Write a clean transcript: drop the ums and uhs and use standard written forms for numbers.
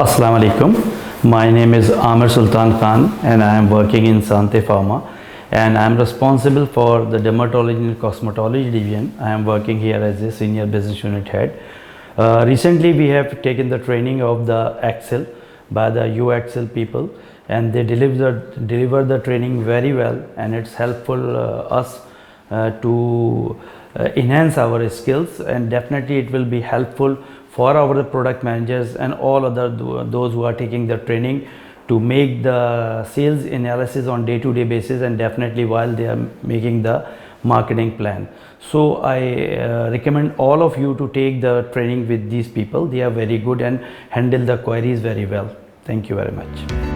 Assalamu alaikum. My name is Amir Sultan Khan and I am working in Sante Pharma, and I am responsible for the dermatology and cosmetology division. I am working here as a senior business unit head. Recently we have taken the training of the 𝐻𝐶L by the YouExcel people, and they deliver the training very well, and it's helpful us to enhance our skills, and definitely it will be helpful for our product managers and all other those who are taking the training to make the sales analysis on day-to-day basis, and definitely while they are making the marketing plan. So I recommend all of you to take the training with these people. They are very good and handle the queries very well. Thank you very much.